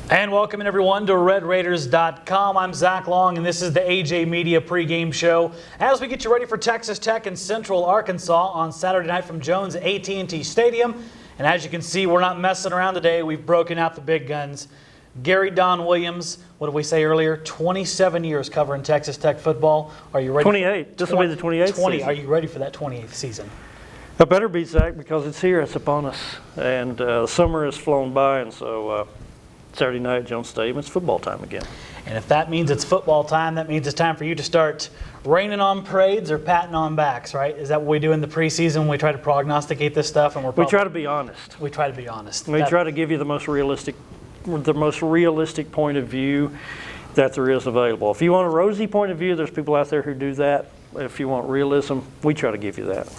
And welcome everyone to RedRaiders.com. I'm Zach Long, and this is the AJ Media pregame show as we get you ready for Texas Tech and Central Arkansas on Saturday night from Jones AT&T Stadium. And as you can see, we're not messing around today. We've broken out the big guns. Gary Don Williams, what did we say earlier? 27 years covering Texas Tech football. Are you ready? 28. This will be the 28th season. Are you ready for that 28th season? I better be, Zach, because it's here. It's upon us. And summer has flown by, and so Saturday night at Jones Stadium, it's football time again. And if that means it's football time, that means it's time for you to start raining on parades or patting on backs, right? Is that what we do in the preseason when we try to prognosticate this stuff? And we try to be honest. We try to be honest. We try to give you the most realistic point of view that there is available. If you want a rosy point of view, there's people out there who do that. If you want realism, we try to give you that.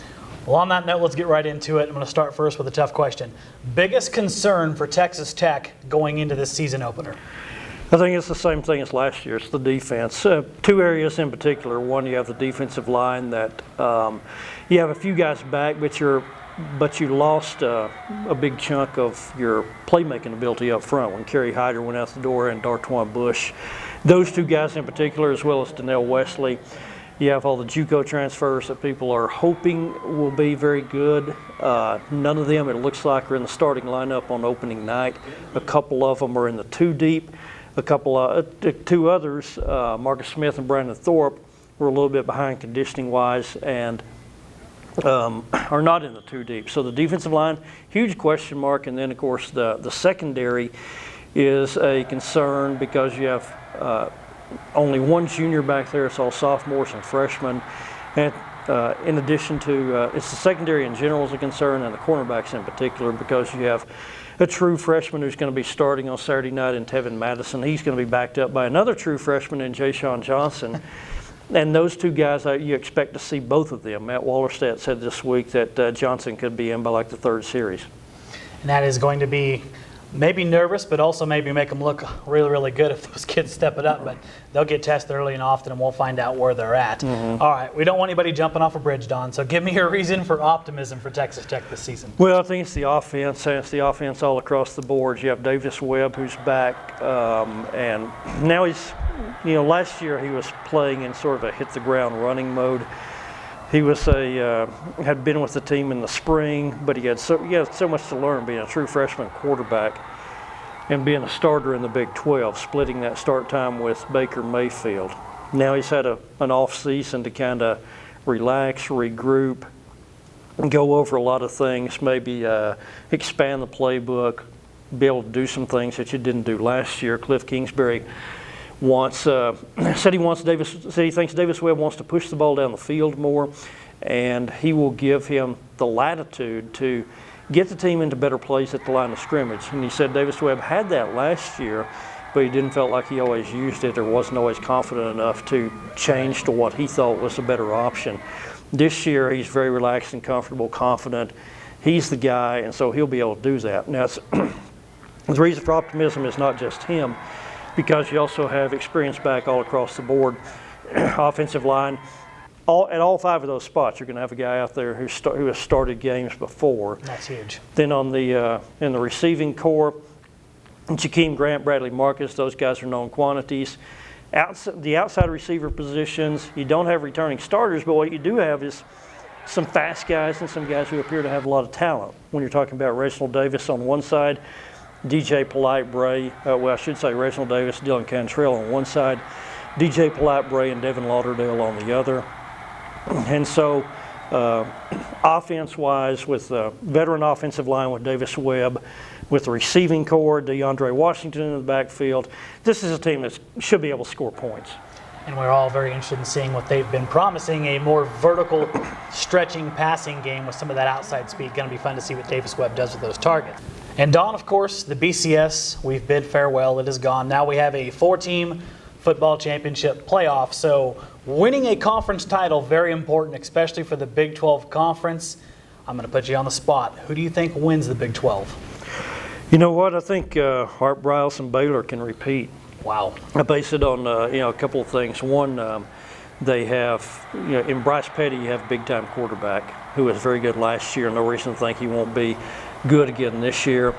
Well, on that note, let's get right into it. I'm going to start first with a tough question. Biggest concern for Texas Tech going into this season opener? I think it's the same thing as last year. It's the defense. Two areas in particular. One, you have the defensive line that you have a few guys back, but you lost a big chunk of your playmaking ability up front when Kerry Hyder went out the door and Dartwan Bush. Those two guys in particular, as well as Donnell Wesley. You have all the JUCO transfers that people are hoping will be very good. None of them, it looks like, are in the starting lineup on opening night. A couple of them are in the two deep. Two others, Marcus Smith and Brandon Thorpe, were a little bit behind conditioning-wise and are not in the two deep. So the defensive line, huge question mark. And then, of course, the secondary is a concern because you have only one junior back there. It's all sophomores and freshmen. And in addition to, it's the secondary in general is a concern, and the cornerbacks in particular, because you have a true freshman who's going to be starting on Saturday night in Tevin Madison. He's going to be backed up by another true freshman in Ja'Shawn Johnson. And those two guys, you expect to see both of them. Matt Wallerstedt said this week that Johnson could be in by like the third series. And that is going to be maybe nervous, but also maybe make them look really, really good if those kids step it up. But they'll get tested early and often, and we'll find out where they're at. Mm-hmm. All right, we don't want anybody jumping off a bridge, Don. So give me your reason for optimism for Texas Tech this season. Well, I think it's the offense, and it's the offense all across the board. You have Davis Webb, who's back, and now he's, last year he was playing in sort of a hit-the-ground running mode. He was had been with the team in the spring, but he had so much to learn being a true freshman quarterback and being a starter in the Big 12, splitting that start time with Baker Mayfield. Now he's had an off season to kind of relax, regroup, and go over a lot of things, maybe expand the playbook, be able to do some things that you didn't do last year. Cliff Kingsbury said he thinks Davis Webb wants to push the ball down the field more, and he will give him the latitude to get the team into better place at the line of scrimmage. And he said Davis Webb had that last year, but he didn't feel like he always used it or wasn't always confident enough to change to what he thought was a better option. This year he's very relaxed and comfortable, confident. He's the guy, and so he'll be able to do that. Now, the reason for optimism is not just him, because you also have experience back all across the board. Offensive line, at all five of those spots, you're going to have a guy out there who has started games before. That's huge. Then on the in the receiving core, Jakeem Grant, Bradley Marcus, those guys are known quantities. The outside receiver positions, you don't have returning starters, but what you do have is some fast guys and some guys who appear to have a lot of talent. When you're talking about Reginald Davis on one side, DJ Polite Bray, Reginald Davis, Dylan Cantrell on one side, DJ Polite Bray and Devin Lauderdale on the other. And so offense-wise, with the veteran offensive line with Davis Webb, with the receiving core, DeAndre Washington in the backfield, this is a team that should be able to score points. And we're all very interested in seeing what they've been promising, a more vertical, stretching passing game with some of that outside speed. Going to be fun to see what Davis Webb does with those targets. And Don, of course, the BCS, we've bid farewell. It is gone. Now we have a 4-team football championship playoff. So winning a conference title, very important, especially for the Big 12 conference. I'm going to put you on the spot. Who do you think wins the Big 12? You know what? I think Art Briles and Baylor can repeat. Wow. I base it on a couple of things. One, they have, in Bryce Petty, you have a big-time quarterback who was very good last year. No reason to think he won't be good again this year.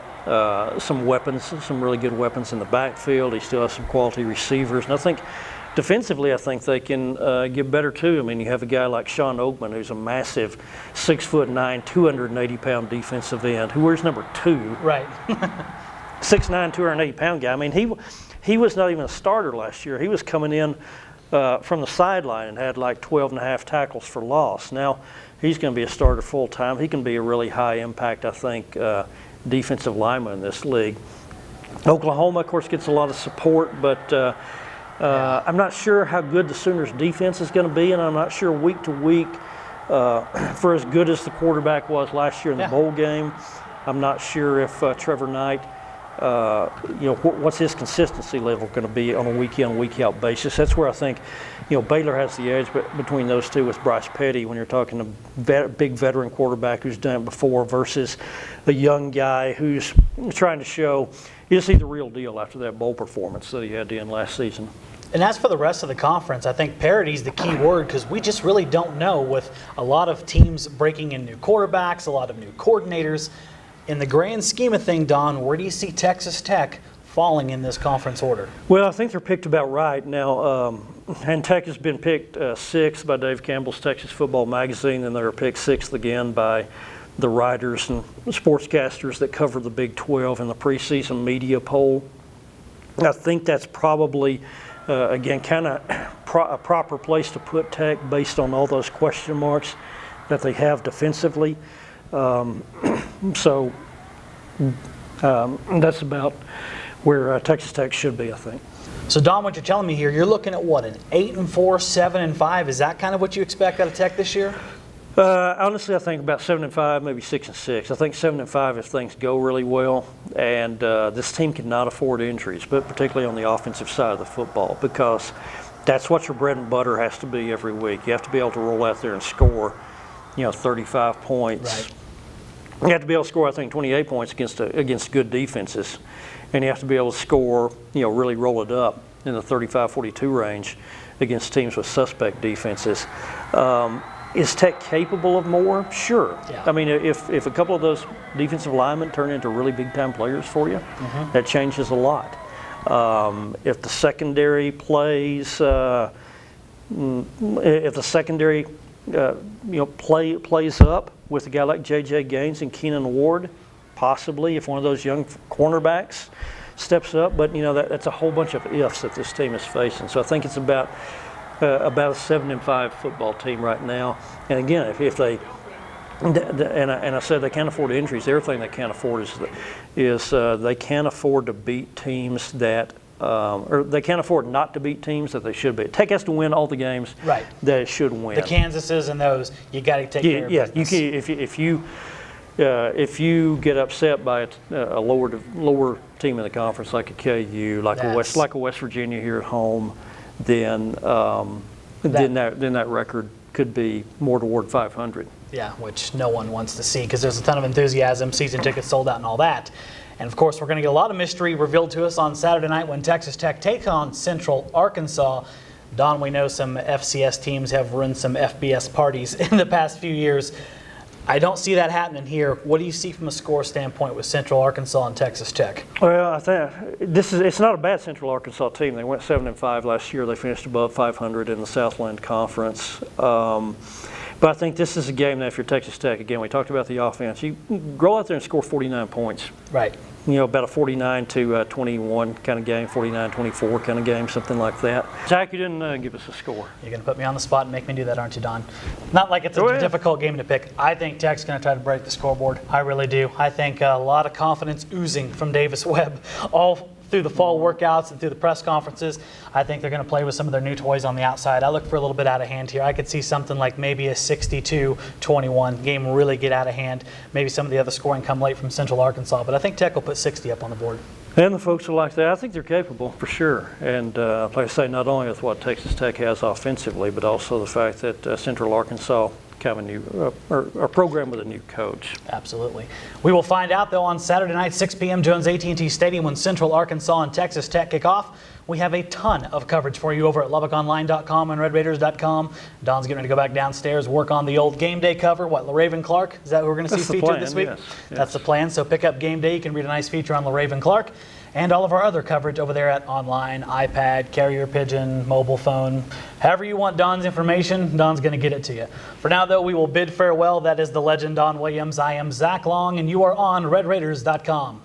some weapons, some really good weapons in the backfield. He still has some quality receivers. And I think defensively, I think they can get better too. I mean, you have a guy like Sean Oakman, who's a massive 6'9", 280-pound defensive end, who wears number 2. Right. 6'9", 280-pound guy. I mean, he was not even a starter last year. He was coming in from the sideline and had like 12.5 tackles for loss. Now he's going to be a starter full time. He can be a really high impact, I think, defensive lineman in this league. Oklahoma, of course, gets a lot of support, but I'm not sure how good the Sooners' defense is going to be, and I'm not sure week to week, for as good as the quarterback was last year in the bowl game, I'm not sure if Trevor Knight, what's his consistency level going to be on a week-in, week-out basis. That's where I think, Baylor has the edge between those two with Bryce Petty when you're talking a big veteran quarterback who's done it before versus a young guy who's trying to show is he the real deal after that bowl performance that he had to end last season. And as for the rest of the conference, I think parity is the key word because we just really don't know with a lot of teams breaking in new quarterbacks, a lot of new coordinators. In the grand scheme of things, Don, where do you see Texas Tech falling in this conference order? Well, I think they're picked about right now. And Tech has been picked 6th by Dave Campbell's Texas Football Magazine, and they're picked 6th again by the writers and sportscasters that cover the Big 12 in the preseason media poll. I think that's probably, again, kind of a proper place to put Tech based on all those question marks that they have defensively. So that's about where Texas Tech should be, I think. So, Don, what you're telling me here, you're looking at what, an 8-4, 7-5? Is that kind of what you expect out of Tech this year? Honestly, I think about 7-5, maybe 6-6. I think 7-5 if things go really well, and this team cannot afford injuries, but particularly on the offensive side of the football, because that's what your bread and butter has to be every week. You have to be able to roll out there and score, 35 points. Right. You have to be able to score, I think, 28 points against good defenses, and you have to be able to score, really roll it up in the 35-42 range against teams with suspect defenses. Is Tech capable of more? Sure. Yeah. I mean, if a couple of those defensive linemen turn into really big-time players for you, that changes a lot. If the secondary plays, plays up with a guy like J.J. Gaines and Keenan Ward, possibly if one of those young cornerbacks steps up. But that's a whole bunch of ifs that this team is facing. So I think it's about a 7-5 football team right now. And again, if they and I said they can't afford injuries. The other thing they can't afford is they can't afford to beat teams that. Or they can't afford not to beat teams that they should beat. Tech has to win all the games that it should win. The Kansases and those, you got to take care of business. If you get upset by a lower team in the conference like a KU, like a West Virginia here at home, then that record could be more toward 500. Yeah, which no one wants to see because there's a ton of enthusiasm, season tickets sold out and all that. And of course, we're going to get a lot of mystery revealed to us on Saturday night when Texas Tech takes on Central Arkansas. Don, we know some FCS teams have run some FBS parties in the past few years. I don't see that happening here. What do you see from a score standpoint with Central Arkansas and Texas Tech? Well, I think it's not a bad Central Arkansas team. They went 7-5 last year. They finished above 500 in the Southland Conference. But I think this is a game that if you're Texas Tech, again, we talked about the offense. You go out there and score 49 points. Right. About a 49-21 kind of game, 49-24 kind of game, something like that. Zach, you didn't give us a score. You're going to put me on the spot and make me do that, aren't you, Don? Not like it's a difficult game to pick. I think Tech's going to try to break the scoreboard. I really do. I think a lot of confidence oozing from Davis Webb all through the fall workouts and through the press conferences. I think they're going to play with some of their new toys on the outside. I look for a little bit out of hand here. I could see something like maybe a 62-21 game really get out of hand. Maybe some of the other scoring come late from Central Arkansas, but I think Tech will put 60 up on the board. And the folks are like that. I think they're capable for sure. And like I say, not only with what Texas Tech has offensively, but also the fact that Central Arkansas kind of a new a program with a new coach. Absolutely. We will find out though on Saturday night, 6 p.m. Jones AT&T Stadium when Central Arkansas and Texas Tech kick off. we have a ton of coverage for you over at LubbockOnline.com and RedRaiders.com. Don's getting ready to go back downstairs, work on the old game day cover. What, LaRaven Clark? Is that who we're going to see featured this week? Yes. That's the plan. So pick up game day. You can read a nice feature on LaRaven Clark. And all of our other coverage over there at online, iPad, carrier pigeon, mobile phone. However you want Don's information, Don's going to get it to you. For now, though, we will bid farewell. That is the legend Don Williams. I am Zach Long, and you are on RedRaiders.com.